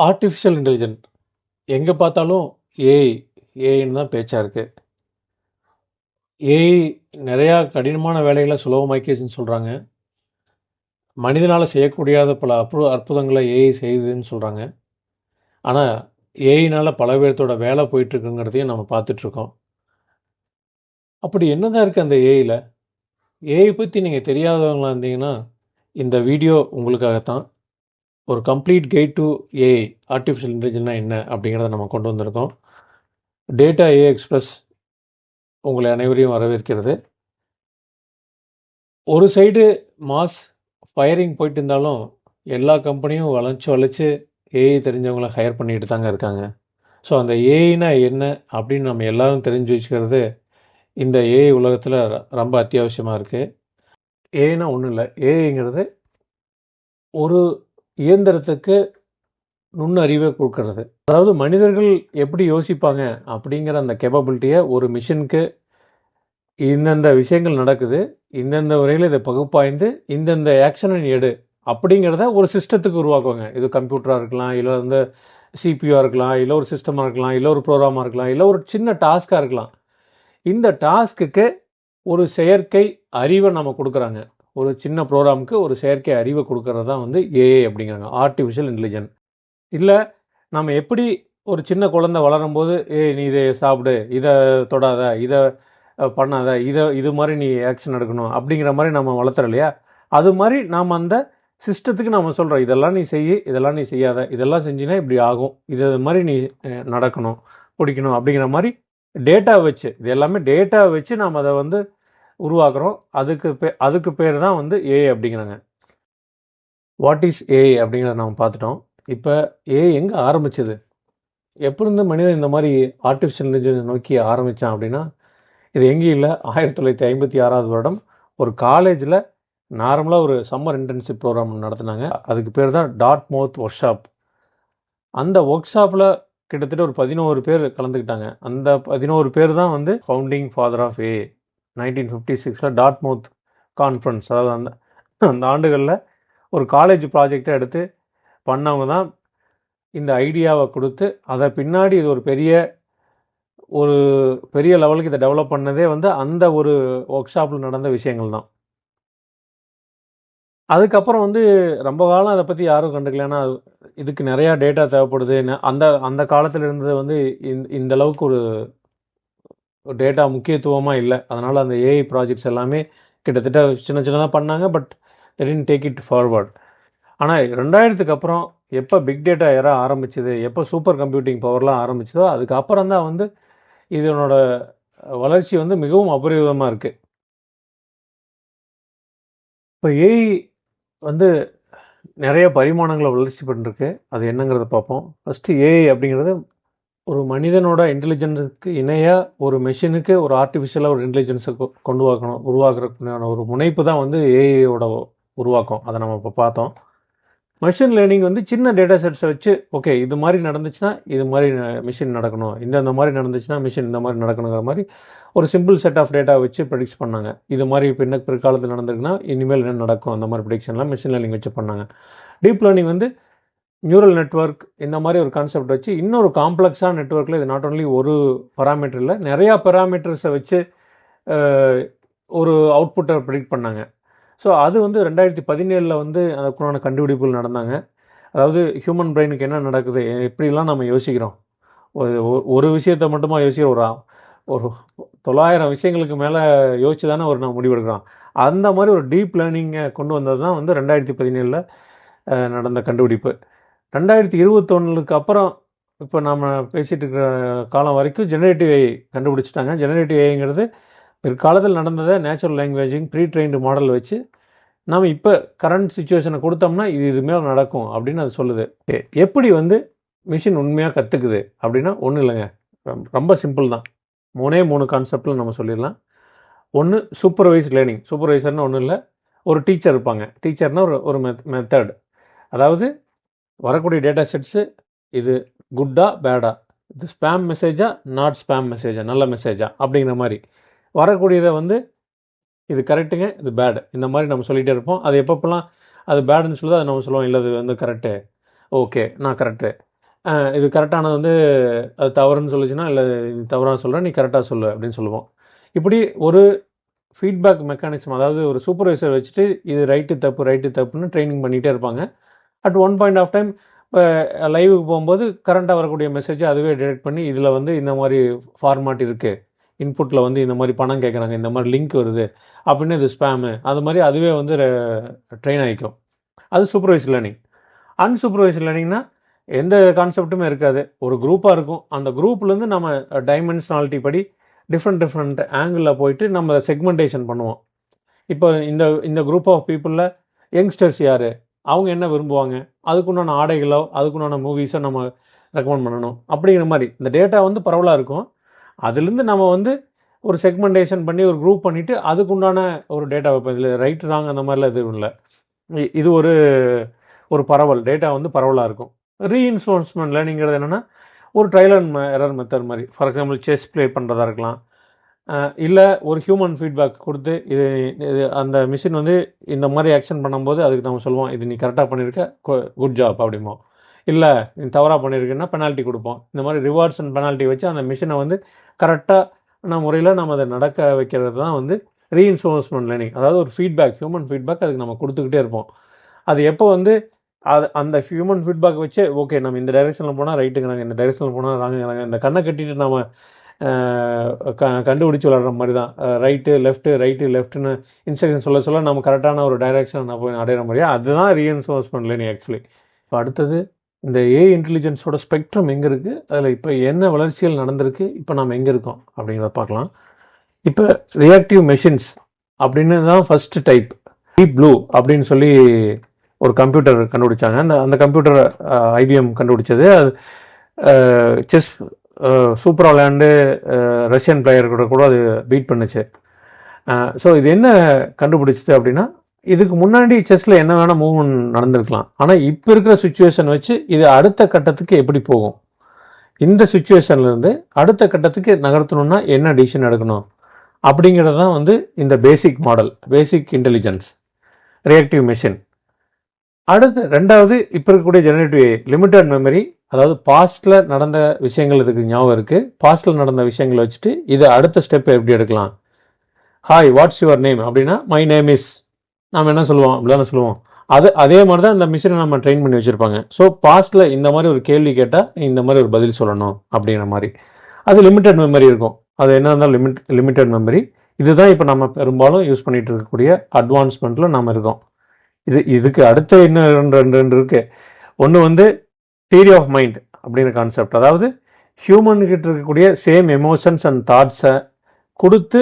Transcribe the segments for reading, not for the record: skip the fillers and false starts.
Artificial intelligent எங்கே பார்த்தாலும் AI ஏஐன்னு தான் பேச்சாக இருக்குது. ஏஐ நிறையா கடினமான வேலைகளை சுலபமாக்கிச்சுன்னு சொல்கிறாங்க. மனிதனால் செய்யக்கூடியாத பல அற்புதங்களை ஏஐ செய்யுதுன்னு சொல்கிறாங்க. ஆனால் ஏஐனால் பல பேர்த்தோட வேலை போயிட்டுருக்குங்கிறதையும் நம்ம பார்த்துட்ருக்கோம். அப்படி என்னதான் இருக்குது அந்த ஏஐயில்? ஏஐ பற்றி நீங்கள் தெரியாதவங்களா இருந்தீங்கன்னா இந்த வீடியோ உங்களுக்காகத்தான். ஒரு complete guide to AI, artificial இன்டெலிஜென்ட்னா என்ன அப்படிங்கிறத நம்ம கொண்டு வந்திருக்கோம். டேட்டா ஏஐ எக்ஸ்பிரஸ் உங்களை அனைவரையும் வரவேற்கிறது. ஒரு சைடு மாஸ் ஃபயரிங் போயிட்டு இருந்தாலும் எல்லா கம்பெனியும் வளைச்சு ஏஐ தெரிஞ்சவங்கள ஹையர் பண்ணிட்டு தாங்க இருக்காங்க. ஸோ அந்த ஏஐனா என்ன அப்படின்னு நம்ம எல்லாரும் தெரிஞ்சு வச்சுக்கிறது இந்த ஏஐ உலகத்தில் ரொம்ப அத்தியாவசியமாக இருக்குது. ஏஐனா ஒன்றும் இல்லை. ஏஐங்கிறது ஒரு இயந்திரத்துக்கு நுண்ணறிவை கொடுக்கறது. அதாவது மனிதர்கள் எப்படி யோசிப்பாங்க அப்படிங்கிற அந்த கேப்பபிலிட்டியை ஒரு மிஷினுக்கு இந்தந்த விஷயங்கள் நடக்குது, இந்தந்த முறையில் இதை பகுப்பாய்ந்து இந்தந்த ஆக்ஷனை எடு அப்படிங்கிறத ஒரு சிஸ்டத்துக்கு உருவாக்குவாங்க. இது கம்ப்யூட்டராக இருக்கலாம், இல்லை வந்து சிபியூவாக இருக்கலாம், இல்லை ஒரு சிஸ்டமாக இருக்கலாம், இல்லை ஒரு ப்ரோக்ராமாக இருக்கலாம், இல்லை ஒரு சின்ன டாஸ்காக இருக்கலாம். இந்த டாஸ்க்குக்கு ஒரு செயற்கை அறிவை நம்ம கொடுக்குறாங்க. ஒரு சின்ன ப்ரோக்ராமுக்கு ஒரு செயற்கை அறிவை கொடுக்கறது தான் வந்து ஏஐ அப்படிங்கிறாங்க, ஆர்டிஃபிஷியல் இன்டெலிஜென்ட். இல்லை நம்ம எப்படி ஒரு சின்ன குழந்தை வளரும்போது நீ இதை சாப்பிடு, இதை தொடாத, இதை பண்ணாத, இது மாதிரி நீ ஆக்ஷன் எடுக்கணும் அப்படிங்கிற மாதிரி நம்ம வளர்த்துறோம் இல்லையா? அது மாதிரி நாம் அந்த சிஸ்டத்துக்கு நம்ம சொல்கிறோம், இதெல்லாம் நீ செய்ய, இதெல்லாம் நீ செய்யாத, இதெல்லாம் செஞ்சினா இப்படி ஆகும், இது மாதிரி நீ நடக்கணும், பிடிக்கணும் அப்படிங்கிற மாதிரி டேட்டா வச்சு, இது எல்லாமே டேட்டா வச்சு நாம் அதை வந்து உருவாக்குறோம். அதுக்கு பேர் தான் வந்து ஏஐ அப்படிங்கிறாங்க. வாட் இஸ் ஏஐ அப்படிங்கிறத நம்ம பார்த்துட்டோம். இப்போ ஏஐ எங்கே ஆரம்பிச்சது, எப்படி இருந்து மனிதன் இந்த மாதிரி ஆர்டிஃபிஷியல் இன்டெலிஜென்ஸ் நோக்கி ஆரம்பித்தான் அப்படின்னா, இது எங்கேயும் இல்லை. 1956 வருடம் ஒரு காலேஜில் நார்மலாக ஒரு சம்மர் இன்டர்ன்ஷிப் ப்ரோக்ராம் நடத்தினாங்க. அதுக்கு பேர் தான் டார்ட்மவுத் ஒர்க் ஷாப். அந்த ஒர்க் ஷாப்பில் கிட்டத்தட்ட ஒரு 11 பேர் கலந்துக்கிட்டாங்க. அந்த 11 பேர் தான் வந்து founding father of AI. 1956 Dartmouth conference, அதாவது அந்த ஆண்டுகளில் ஒரு காலேஜ் ப்ராஜெக்டை எடுத்து பண்ணவங்க தான் இந்த ஐடியாவை கொடுத்து, அதை பின்னாடி இது ஒரு பெரிய லெவலுக்கு இதை டெவலப் பண்ணதே வந்து அந்த ஒரு ஒர்க் ஷாப்பில் நடந்த விஷயங்கள் தான். அதுக்கப்புறம் வந்து ரொம்ப காலம் அதை பற்றி யாரும் கண்டுக்கலன்னா, இதுக்கு நிறையா டேட்டா தேவைப்படுது. அந்த காலத்தில் இருந்தது வந்து இந்த அளவுக்கு ஒரு டேட்டா முக்கியத்துவமாக இல்லை. அதனால் அந்த ஏஐ ப்ராஜெக்ட்ஸ் எல்லாமே கிட்டத்தட்ட சின்னதாக பண்ணாங்க. But they didn't take it forward. ஆனால் 2000க்கு அப்புறம் எப்போ பிக் டேட்டா எரா ஆரம்பிச்சது, எப்போ சூப்பர் கம்ப்யூட்டிங் பவர்லாம் ஆரம்பிச்சதோ அதுக்கப்புறம் தான் வந்து இதனோட வளர்ச்சி வந்து மிகவும் அபரிவிதமாக இருக்குது. இப்போ ஏஐ வந்து நிறைய பரிமாணங்களை வளர்ச்சி பண்ணிருக்கு. அது என்னங்கிறத பார்ப்போம். ஃபஸ்ட்டு ஏஐ அப்படிங்கிறது ஒரு மனிதனோட இன்டெலிஜென்ஸுக்கு இணையாக ஒரு மெஷினுக்கு ஒரு ஆர்டிஃபிஷியலாக ஒரு இன்டெலிஜென்ஸை உருவாக்குறதுக்கான ஒரு முனைப்பு தான் வந்து ஏஐயோட உருவாக்கம். அதை நம்ம இப்போ பார்த்தோம். மெஷின் லேர்னிங் வந்து சின்ன டேட்டா செட்ஸை வச்சு, ஓகே இது மாதிரி நடந்துச்சுன்னா இது மாதிரி மிஷின் நடக்கணும், இந்த மாதிரி நடந்துச்சுன்னா மிஷின் இந்த மாதிரி நடக்கணுங்கிற மாதிரி ஒரு சிம்பிள் செட் ஆஃப் டேட்டா வச்சு ப்ரெடிக்ட் பண்ணாங்க. இது மாதிரி பிற்காலத்தில் நடந்திருக்குன்னா இனிமேல் என்ன நடக்கும், அந்த மாதிரி ப்ரெடிக்ஷன்லாம் மிஷின் லேர்னிங் வச்சு பண்ணாங்க. டீப் லேர்னிங் வந்து நியூரல் நெட்வொர்க் இந்த மாதிரி ஒரு கான்செப்ட் வச்சு இன்னொரு காம்ப்ளெக்ஸான நெட்வொர்க்கில் இது நாட் ஓன்லி ஒரு பராமீட்டர் இல்லை, நிறையா பராமீட்டர்ஸை வச்சு ஒரு அவுட்புட்டை ப்ரெடிக்ட் பண்ணாங்க. ஸோ அது வந்து 2017 வந்து அதுக்குண்டான கண்டுபிடிப்புகள் நடந்தாங்க. அதாவது ஹியூமன் பிரெயினுக்கு என்ன நடக்குது, எப்படிலாம் நம்ம யோசிக்கிறோம், ஒரு விஷயத்தை மட்டுமா யோசிக்கிறோம், ஒரு 900 விஷயங்களுக்கு மேலே யோசிச்சு தானே நம்ம முடிவெடுக்கிறோம். அந்த மாதிரி ஒரு டீப் லேர்னிங்கை கொண்டு வந்தது தான் வந்து 2017 நடந்த கண்டுபிடிப்பு. 2021 அப்புறம் இப்போ நம்ம பேசிகிட்டு இருக்கிற காலம் வரைக்கும் ஜெனரேட்டிவ் ஏஐ கண்டுபிடிச்சிட்டாங்க. ஜெனரேட்டிவ் ஏஐங்கிறது பிற்காலத்தில் நடந்ததை நேச்சுரல் லாங்குவேஜிங் ப்ரீ ட்ரெயின்டு மாடல் வச்சு நம்ம இப்போ கரண்ட் சுச்சுவேஷனை கொடுத்தோம்னா இது மேலே நடக்கும் அப்படின்னு அது சொல்லுது. எப்படி வந்து மிஷின் உண்மையாக கற்றுக்குது அப்படின்னா ஒன்றும் இல்லைங்க, ரொம்ப சிம்பிள் தான். 3 கான்செப்டில் நம்ம சொல்லிடலாம். ஒன்று சூப்பர்வைஸ் லேர்னிங். சூப்பர்வைசர்னு ஒன்றும் இல்லை, ஒரு டீச்சர் இருப்பாங்க. டீச்சர்னால் ஒரு மெத்தட். அதாவது வரக்கூடிய டேட்டா செட்ஸு இது குட்டா பேடா, இது ஸ்பேம் மெசேஜா நாட் ஸ்பேம் மெசேஜா, நல்ல மெசேஜா அப்படிங்கிற மாதிரி வரக்கூடியதை வந்து இது கரெக்டுங்க, இது பேடு, இந்த மாதிரி நம்ம சொல்லிகிட்டே இருப்போம். அது எப்பப்பெல்லாம் அது பேடுன்னு சொல்லுது, அதை நம்ம சொல்லுவோம் இல்லை அது வந்து கரெக்டு, ஓகே நான் கரெக்டு. இது கரெக்டானது வந்து அது தவறுன்னு சொல்லிச்சுன்னா, இல்லை இது தவறாக சொல்கிறேன், நீ கரெக்டாக சொல்லு அப்படின்னு சொல்லுவோம். இப்படி ஒரு ஃபீட்பேக் மெக்கானிசம், அதாவது ஒரு சூப்பர்வைசர் வச்சுட்டு இது ரைட்டு தப்புன்னு ட்ரைனிங் பண்ணிகிட்டே இருப்பாங்க. At one point of time இப்போ லைவுக்கு போகும்போது கரண்ட்டாக வரக்கூடிய மெசேஜை அதுவே டிடெக்ட் பண்ணி இதில் வந்து இந்த மாதிரி ஃபார்மாட் இருக்குது, இன்புட்டில் வந்து இந்த மாதிரி பணம் கேட்குறாங்க, இந்த மாதிரி லிங்க் வருது அப்படின்னு இது ஸ்பேமு, அது மாதிரி அதுவே வந்து ட்ரெயின் ஆகிக்கும். அது சூப்பர்வைஸ் லேர்னிங். அன்சூப்பர்வைஸ் லேர்னிங்னா எந்த கான்செப்ட்டுமே இருக்காது, ஒரு குரூப்பாக இருக்கும். அந்த குரூப்லேருந்து நம்ம டைமென்ஷனாலிட்டி படி டிஃப்ரெண்ட் ஆங்கிளில் போயிட்டு நம்ம செக்மெண்டேஷன் பண்ணுவோம். இப்போ இந்த குரூப் ஆஃப் பீப்புளில் யங்ஸ்டர்ஸ் யார், அவங்க என்ன விரும்புவாங்க, அதுக்குண்டான ஆடைகளோ அதுக்குண்டான மூவிஸோ நம்ம ரெக்கமெண்ட் பண்ணணும். அப்படிங்கிற மாதிரி இந்த டேட்டா வந்து பரவலாக இருக்கும். அதுலேருந்து நம்ம வந்து ஒரு செக்மெண்டேஷன் பண்ணி ஒரு குரூப் பண்ணிவிட்டு அதுக்குண்டான ஒரு டேட்டா வைப்போம். இதில் ரைட் ராங் அந்த மாதிரிலாம் எதுவும் இல்லை. இது ஒரு பரவல் டேட்டா வந்து பரவலாக இருக்கும். ரீஇன்ஃபோர்ஸ்மெண்ட் லேர்னிங்கிறது என்னென்னா ஒரு ட்ரையல் அண்ட் எரர் மெத்தட் மாதிரி. ஃபார் எக்ஸாம்பிள் செஸ் ப்ளே பண்ணுறதா இருக்கலாம், இல்லை ஒரு ஹியூமன் ஃபீட்பேக் கொடுத்து இது அந்த மிஷின் வந்து இந்த மாதிரி ஆக்ஷன் பண்ணும்போது அதுக்கு நம்ம சொல்லுவோம், இது நீ கரெக்டாக பண்ணியிருக்க, குட் ஜாப் அப்படிம்போம். இல்லை நீ தவறாக பண்ணியிருக்கேன்னா பெனால்ட்டி கொடுப்போம். இந்த மாதிரி ரிவார்ட்ஸ் அண்ட் பெனால்ட்டி வச்சு அந்த மிஷினை வந்து கரெக்டான முறையில் நம்ம அதை நடக்க வைக்கிறது தான் வந்து ரீஇன்ஃபோர்ஸ்மெண்ட் லேர்னிங். அதாவது ஒரு ஃபீட்பேக், ஹியூமன் ஃபீட்பேக் அதுக்கு நம்ம கொடுத்துக்கிட்டே இருப்போம். அது எப்போ வந்து அந்த ஹியூமன் ஃபீட்பேக் வச்சு ஓகே நம்ம இந்த டைரெக்ஷனில் போனால் ரைட்டுங்கிறாங்க, இந்த டைரெக்ஷனில் போனால் ராங்குங்கிறாங்க, இந்த கண்ணை கட்டிட்டு நம்ம கண்டுபிடிச்சி விளாடுற மாதிரி தான். ரைட்டு லெஃப்ட்டுன்னு இன்ஸ்ட்ரக்ஷன் சொல்ல நம்ம கரெக்டான ஒரு டைரெக்ஷன் நான் போய் அடையிற மாதிரியா, அதுதான் ரீஇன்ஃபோர்ஸ்மெண்ட் லேர்னிங் ஆக்சுவலி. இப்போ அடுத்தது இந்த ஏஐ இன்டெலிஜென்ஸோட ஸ்பெக்ட்ரம் எங்கே இருக்குது, அதில் இப்போ என்ன வளர்ச்சிகள் நடந்திருக்கு, இப்போ நம்ம எங்கே இருக்கோம் அப்படிங்கிறத பார்க்கலாம். இப்போ ரியாக்டிவ் மெஷின்ஸ் அப்படின்னு தான் ஃபஸ்ட்டு டைப். டீப் ப்ளூ அப்படின்னு சொல்லி ஒரு கம்ப்யூட்டர் கண்டுபிடிச்சாங்க. அந்த கம்ப்யூட்டர் ஐபிஎம் கண்டுபிடிச்சது. அது செஸ் சூப்பராக விளையாண்டு ரஷ்யன் பிளேயர் கூட அது பீட் பண்ணுச்சு. ஸோ இது என்ன கண்டுபிடிச்சிது அப்படின்னா, இதுக்கு முன்னாடி செஸ்ஸில் என்ன வேணால் மூவ்மெண்ட் நடந்திருக்கலாம், ஆனால் இப்போ இருக்கிற சுச்சுவேஷன் வச்சு இது அடுத்த கட்டத்துக்கு எப்படி போகும், இந்த சுச்சுவேஷன்லேருந்து அடுத்த கட்டத்துக்கு நகர்த்தணும்னா என்ன டிசிஷன் எடுக்கணும் அப்படிங்கிறது தான் வந்து இந்த பேசிக் மாடல், பேசிக் இன்டெலிஜென்ஸ், ரியாக்டிவ் மெஷின். அடுத்து ரெண்டாவது இப்போ இருக்கக்கூடிய ஜெனரேட்டிவ் ஏஐ, லிமிட்டட் மெமரி. அதாவது பாஸ்டில் நடந்த விஷயங்கள் இதுக்கு ஞாபகம் இருக்குது, பாஸ்டில் நடந்த விஷயங்களை வச்சுட்டு இது அடுத்த ஸ்டெப் எப்படி எடுக்கலாம். ஹாய் வாட்ஸ் யுவர் நேம் அப்படின்னா மை நேம் இஸ், நாம் என்ன சொல்லுவோம் அப்படிதானே சொல்லுவோம். அதே மாதிரி தான் இந்த மிஷினை நம்ம ட்ரெயின் பண்ணி வச்சுருப்பாங்க. ஸோ பாஸ்டில் இந்த மாதிரி ஒரு கேள்வி கேட்டால் இந்த மாதிரி ஒரு பதில் சொல்லணும் அப்படிங்கிற மாதிரி. அது லிமிட்டட் மெமரி இருக்கும். அது என்ன இருந்தாலும் லிமிட்டட் மெமரி. இதுதான் இப்போ நம்ம பெரும்பாலும் யூஸ் பண்ணிகிட்டு இருக்கக்கூடிய அட்வான்ஸ்மெண்ட்டில் நம்ம இருக்கோம். இதுக்கு அடுத்த இன்னும் ரெண்டு இருக்குது. ஒன்று வந்து தியரி ஆஃப் மைண்ட் அப்படிங்கிற கான்செப்ட். அதாவது ஹியூமன்கிட்ட இருக்கக்கூடிய சேம் எமோஷன்ஸ் அண்ட் தாட்ஸை கொடுத்து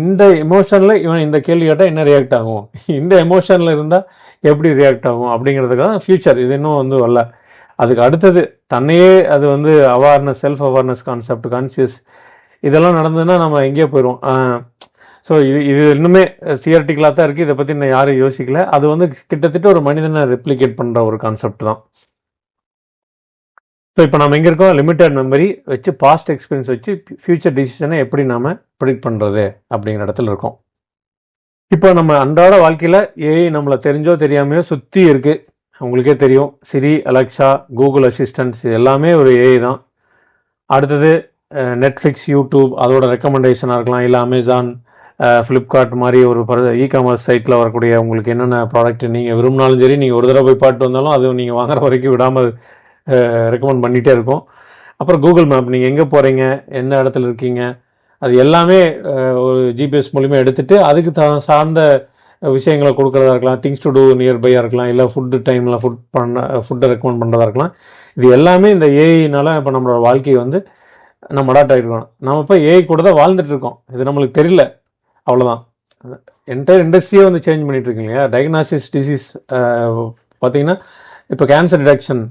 இந்த எமோஷனில் இவன் இந்த கேள்வி கேட்டால் என்ன ரியாக்ட் ஆகும், இந்த எமோஷனில் இருந்தால் எப்படி ரியாக்ட் ஆகும் அப்படிங்கிறதுக்கு தான் ஃபியூச்சர். இது இன்னும் வந்து வரல. அதுக்கு அடுத்தது தன்னையே அது வந்து awareness, self awareness concept, conscious, இதெல்லாம் நடந்ததுன்னா நம்ம எங்கேயோ போயிடுவோம். ஸோ இது இன்னுமே தியரட்டிக்கலாக தான் இருக்குது. இதை பற்றி இன்னும் யாரும் யோசிக்கல. அது வந்து கிட்டத்தட்ட ஒரு மனிதனை ரெப்ளிகேட் பண்ணுற ஒரு கான்செப்ட் தான். ஸோ இப்போ நம்ம எங்கே இருக்கோம், லிமிட்டட் மெமரி வச்சு பாஸ்ட் எக்ஸ்பீரியன்ஸ் வச்சு ஃபியூச்சர் டிசிஷனை எப்படி நாம் ப்ரிடிக்ட் பண்ணுறது அப்படிங்கிற இடத்துல இருக்கோம். இப்போ நம்ம அன்றாட வாழ்க்கையில் ஏஐ நம்மளை தெரிஞ்சோ தெரியாமையோ சுற்றி இருக்குது. உங்களுக்கே தெரியும், சிரி, அலெக்ஸா, கூகுள் அசிஸ்டன்ட்ஸ் எல்லாமே ஒரு ஏஐ தான். அடுத்தது நெட்ஃப்ளிக்ஸ், யூடியூப் அதோட ரெக்கமெண்டேஷனாக இருக்கலாம், இல்லை அமேசான், ஃப்ளிப்கார்ட் மாதிரி ஒரு இ-காமர்ஸ் சைட்டில் வரக்கூடிய உங்களுக்கு என்னென்ன ப்ராடக்ட் நீங்கள் விரும்பினாலும் சரி, நீங்கள் ஒரு தடவை போய் பாட்டு வந்தாலும் அது நீங்கள் வாங்குற வரைக்கும் விடாமல் ரெக்கமெண்ட் பண்ணிகிட்டே இருக்கும். அப்புறம் கூகுள் மேப், நீங்கள் எங்கே போகிறீங்க, எந்த இடத்துல இருக்கீங்க, அது எல்லாமே ஒரு ஜிபிஎஸ் மூலிமா எடுத்துகிட்டு அதுக்கு சார்ந்த விஷயங்களை கொடுக்குறதா இருக்கலாம், திங்ஸ் டு டூ நியர்பையாக இருக்கலாம், இல்லை ஃபுட்டு டைமில் ஃபுட்டை ரெக்கமெண்ட் பண்ணுறதா இருக்கலாம். இது எல்லாமே இந்த ஏஐனால இப்போ நம்மளோட வாழ்க்கையை வந்து நம்ம அடாப்ட் ஆகிருக்கோம். நம்ம இப்போ ஏஐ கூட தான் வாழ்ந்துட்டு இருக்கோம், இது நம்மளுக்கு தெரியல, அவ்வளோதான். என்டையர் இண்டஸ்ட்ரியே வந்து சேஞ்ச் பண்ணிட்டு இருக்கு இல்லையா. டயக்னாசிஸ் டிசீஸ் பார்த்தீங்கன்னா இப்போ கேன்சர் டிடெக்ஷன்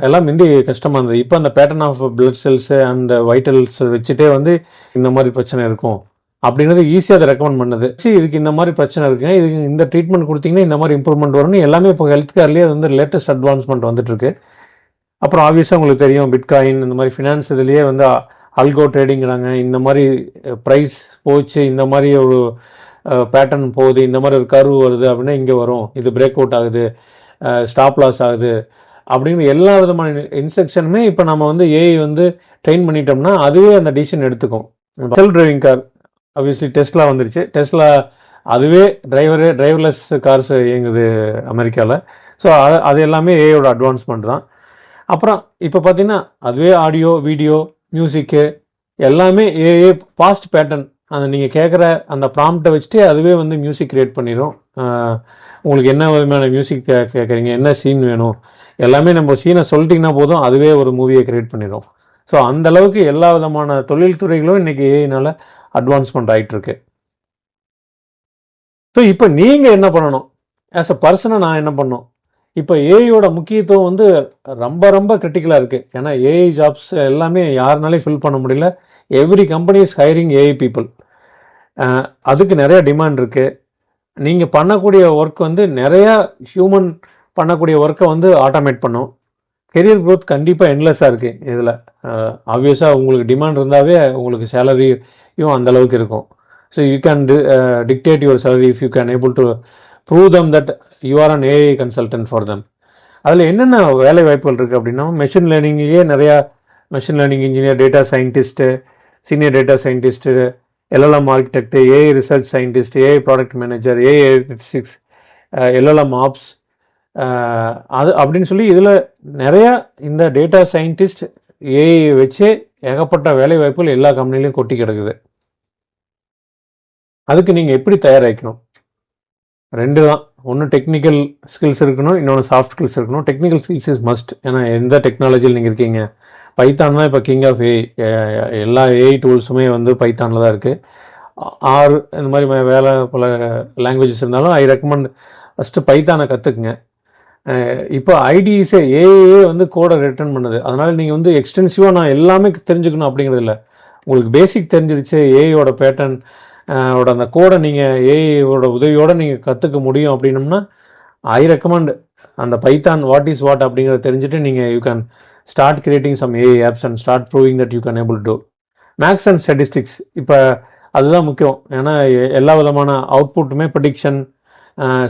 எல்லாம் முந்தி கஷ்டமாக இருந்தது. இப்போ அந்த pattern of blood cells and vitals வச்சுட்டே வந்து இந்த மாதிரி பிரச்சனை இருக்கும் அப்படிங்கிறது ஈஸியாக அதை ரெக்கமெண்ட் பண்ணுது. இதுக்கு இந்த மாதிரி பிரச்சனை இருக்குங்க, இதுக்கு இந்த ட்ரீட்மெண்ட் கொடுத்தீங்கன்னா இந்த மாதிரி இம்ப்ரூவ்மெண்ட் வரும்னு எல்லாமே இப்போ ஹெல்த் கேர்லேயே வந்து லேட்டஸ்ட் அட்வான்ஸ்மெண்ட் வந்துட்டுருக்கு. அப்புறம் ஆப்வியஸாக உங்களுக்கு தெரியும், பிட்காயின் இந்த மாதிரி ஃபினான்ஸ் இதுலேயே வந்து அல்கோ ட்ரேடிங்கிறாங்க. இந்த மாதிரி ப்ரைஸ் போச்சு, இந்த மாதிரி ஒரு பேட்டர்ன் போகுது, இந்த மாதிரி ஒரு கர்வ் வருது அப்படின்னா இங்கே வரும், இது பிரேக் அவுட் ஆகுது, ஸ்டாப் லாஸ் ஆகுது, அப்படின்னு எல்லா விதமான இன்ஸ்ட்ரக்ஷனுமே இப்போ நம்ம வந்து ஏஐ வந்து ட்ரெயின் பண்ணிட்டோம்னா அதுவே அந்த டிசிஷன் எடுத்துக்கும். Self driving car obviously Tesla வந்துருச்சு. டெஸ்லா அதுவே டிரைவர்லெஸ் கார்ஸ் இயங்குது அமெரிக்காவில். ஸோ அது எல்லாமே ஏஐயோட அட்வான்ஸ்மெண்ட் தான். அப்புறம் இப்போ பார்த்தீங்கன்னா அதுவே ஆடியோ, வீடியோ, மியூசிக்கு எல்லாமே ஏஏ ஃபாஸ்ட் பேட்டர்ன். அந்த நீங்கள் கேட்குற அந்த ப்ராம்ப்டை வச்சுட்டு அதுவே வந்து மியூசிக் கிரியேட் பண்ணிடும். உங்களுக்கு என்ன விதமான மியூசிக் கேட்குறீங்க, என்ன சீன் வேணும், எல்லாமே நம்ம சீனை சொல்லிட்டிங்கன்னா போதும் அதுவே ஒரு மூவியை கிரியேட் பண்ணிடும். ஸோ அந்த அளவுக்கு எல்லா விதமான தொழில்துறைகளும் இன்றைக்கி ஏஐனால அட்வான்ஸ்மெண்ட் ஆகிட்டுருக்கு. ஸோ இப்போ நீங்கள் என்ன பண்ணணும், ஆஸ் அ பர்சனாக நான் என்ன பண்ணணும்? இப்போ ஏஐயோட முக்கியத்துவம் வந்து ரொம்ப ரொம்ப கிரிட்டிக்கலாக இருக்குது. ஏன்னா ஏஐ ஜாப்ஸ் எல்லாமே யாருனாலையும் ஃபில் பண்ண முடியல. Every company is hiring AI people. அதுக்கு நிறைய டிமாண்ட் இருக்குது. நீங்கள் பண்ணக்கூடிய ஒர்க் வந்து நிறையா ஹியூமன் பண்ணக்கூடிய ஒர்க்கை வந்து ஆட்டோமேட் பண்ணும். கெரியர் க்ரோத் கண்டிப்பாக என்லெஸ்ஸாக இருக்குது இதில். ஆப்வியஸாக உங்களுக்கு டிமாண்ட் இருந்தாவே உங்களுக்கு சேலரியும் அந்தளவுக்கு இருக்கும். So you can dictate your salary if you can able to prove them that you are an AI consultant for them. அதில் என்னென்ன வேலை வாய்ப்புகள் இருக்குது அப்படின்னா, மெஷின் லேர்னிங்லேயே நிறையா machine learning engineer, data scientist, senior data scientist, LLM architect, AI research scientist, AI product manager, AI electrics, LLM apps, அது அப்படின்னு சொல்லி இதில் நிறையா இந்த டேட்டா சயின்டிஸ்ட் ஏஐ வச்சே ஏகப்பட்ட வேலை வாய்ப்புகள் எல்லா கம்பெனிலையும் கொட்டி கிடக்குது. அதுக்கு நீங்கள் எப்படி தயாராகிக்கணும்? ரெண்டு தான். ஒன்று டெக்னிக்கல் ஸ்கில்ஸ் இருக்கணும், இன்னொன்று சாஃப்ட் ஸ்கில்ஸ் இருக்கணும். Technical skills is must. ஏன்னா எந்த டெக்னாலஜியில் நீங்கள் இருக்கீங்க, பைத்தான் தான் இப்போ கிங் ஆஃப் ஏஐ. எல்லா ஏஐ டூல்ஸுமே வந்து பைத்தானில் தான் இருக்குது. இந்த மாதிரி வேலை பல லாங்குவேஜஸ் இருந்தாலும் ஐ ரெக்கமெண்ட் ஃபஸ்ட்டு பைத்தானை கற்றுக்குங்க. இப்போ ஐடிஸே ஏஐயே வந்து கோடை ரிட்டர்ன் பண்ணுது. அதனால் நீங்கள் வந்து எக்ஸ்டென்சிவாக நான் எல்லாமே தெரிஞ்சுக்கணும் அப்படிங்கிறது இல்லை. உங்களுக்கு பேசிக் தெரிஞ்சிருச்சு, ஏஐயோட பேட்டர்ன் ஓட அந்த கோடை நீங்கள் ஏஐயோட உதவியோடு நீங்கள் கற்றுக்க முடியும் அப்படின்னம்னா ஐ ரெக்கமெண்ட் அந்த பைத்தான் வாட் இஸ் வாட் அப்படிங்கிறத தெரிஞ்சுட்டு நீங்கள் you can start creating some AI apps and start proving that you can able to maths and statistics. இப்போ அதுதான் முக்கியம். ஏன்னா எல்லா விதமான அவுட்புட்டுமே prediction,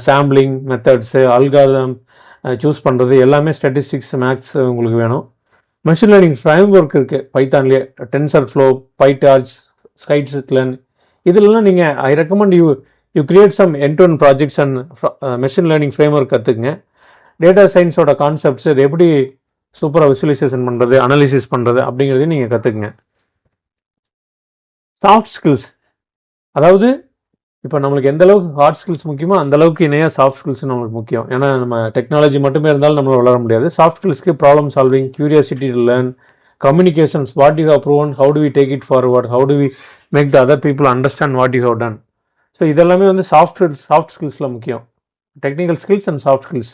sampling methods, algorithm choose பண்ணுறது எல்லாமே ஸ்டாட்டிஸ்டிக்ஸ், மேக்ஸ் உங்களுக்கு வேணும். மெஷின் லேர்னிங் ஃப்ரேம் ஒர்க் இருக்குது பைத்தான்லேயே, டென்சர் ஃப்ளோ, பைடார்ச், ஸ்கைட்ஸ்லேர்ன். இதெல்லாம் நீங்கள் I recommend you create some end to end projects and machine learning framework கற்றுக்குங்க. டேட்டா சயின்ஸோட கான்செப்ட்ஸ் இது எப்படி சூப்பராக விசுவலைசேஷன் பண்ணுறது, அனாலிசிஸ் பண்ணுறது அப்படிங்கிறதையும் நீங்கள் கற்றுக்குங்க. சாஃப்ட் ஸ்கில்ஸ், அதாவது இப்போ நம்மளுக்கு எந்த அளவுக்கு ஹார்ட் ஸ்கில்ஸ் முக்கியமோ அந்த அளவுக்கு இணையாக சாஃப்ட் ஸ்கில்ஸ் நம்மளுக்கு முக்கியம். ஏன்னா நம்ம டெக்னாலஜி மட்டுமே இருந்தாலும் நம்மளால் வளர முடியாது. சாஃப்ட் ஸ்கில்ஸ்க்கு problem solving, curiosity to learn, communications, what you have proven, how do we take it forward, how do we make the other people understand what you have done. So இதெல்லாமே வந்து soft ஸ்கில்ஸில் முக்கியம். Technical skills and soft skills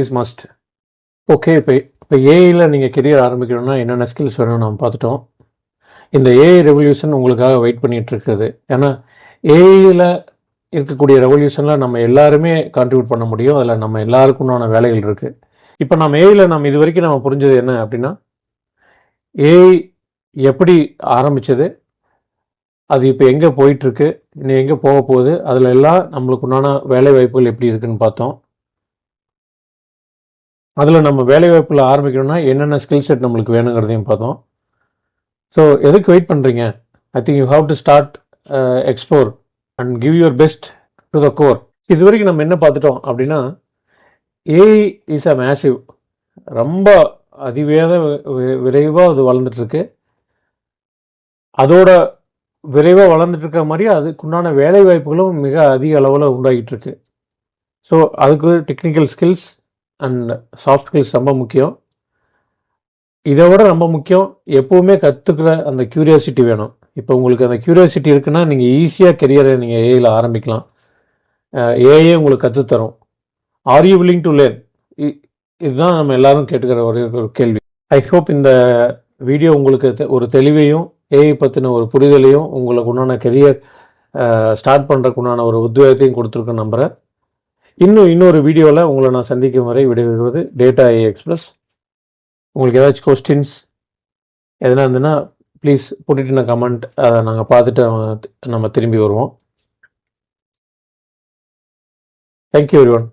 is must. Okay, இப்போ ஏஐயில் நீங்கள் career ஆரம்பிக்கணும்னா என்னென்ன skills வேணும்னு நம்ம பார்த்துட்டோம். இந்த ஏஐ ரெவல்யூஷன் உங்களுக்காக வெயிட் பண்ணிகிட்டு இருக்குது. ஏன்னா ஏஐயில் இருக்கக்கூடிய ரெவல்யூஷனில் நம்ம எல்லாருமே கான்ட்ரிபியூட் பண்ண முடியும். அதில் நம்ம எல்லாருக்குண்டான வேலைகள் இருக்குது. இப்போ நம்ம ஏஐயில் நம்ம இது வரைக்கும் நம்ம புரிஞ்சது என்ன அப்படின்னா, ஏஐ எப்படி ஆரம்பித்தது, அது இப்போ எங்கே போயிட்டுருக்கு, இன்னும் எங்கே போக போகுது, அதில் எல்லாம் நம்மளுக்கு உண்டான வேலை வாய்ப்புகள் எப்படி இருக்குதுன்னு பார்த்தோம். அதில் நம்ம வேலை வாய்ப்பில் ஆரம்பிக்கணும்னா என்னென்ன ஸ்கில் செட் நம்மளுக்கு வேணுங்கிறதையும் பார்த்தோம். ஸோ எதுக்கு வெயிட் பண்ணுறீங்க? I think you have to start explore and give your best to the core. இது வரைக்கும் நம்ம என்ன பார்த்துட்டோம் அப்படின்னா, ஏஐ இஸ் அ மேசிவ், ரொம்ப விரைவாக அது வளர்ந்துட்டுருக்கு. அதோட விரைவாக வளர்ந்துட்டு இருக்கிற மாதிரி அதுக்குண்டான வேலை வாய்ப்புகளும் மிக அதிக அளவில் உண்டாகிட்டு இருக்கு. ஸோ அதுக்கு technical skills and soft skills ரொம்ப முக்கியம். இதை விட ரொம்ப முக்கியம், எப்போவுமே கற்றுக்கிற அந்த க்யூரியாசிட்டி வேணும். இப்போ உங்களுக்கு அந்த க்யூரியாசிட்டி இருக்குன்னா நீங்கள் ஈஸியாக கெரியரை நீங்கள் ஏஐயில் ஆரம்பிக்கலாம். ஏஐயே உங்களுக்கு கற்றுத்தரும். Are you willing to learn? இதுதான் நம்ம எல்லாரும் கேட்டுக்கிற ஒரு கேள்வி. ஐ ஹோப் இந்த வீடியோ உங்களுக்கு ஒரு தெளிவையும் ஏஐ பற்றின ஒரு புரிதலையும் உங்களுக்கு உண்டான கெரியர் ஸ்டார்ட் பண்ணுறதுக்கு உண்டான ஒரு உத்வேகத்தையும் கொடுத்துருக்க நம்புகிறேன். இன்னொரு வீடியோவில் உங்களை நான் சந்திக்கும் வரை விடைபெறுவது டேட்டா ஏஐ எக்ஸ்பிரஸ். உங்களுக்கு ஏதாச்சும் கொஸ்டின்ஸ் எதனா இருந்ததுன்னா ப்ளீஸ் புட்டிட்டு கமெண்ட், அதை நாங்கள் பார்த்துட்டு நம்ம திரும்பி வருவோம். Thank you everyone.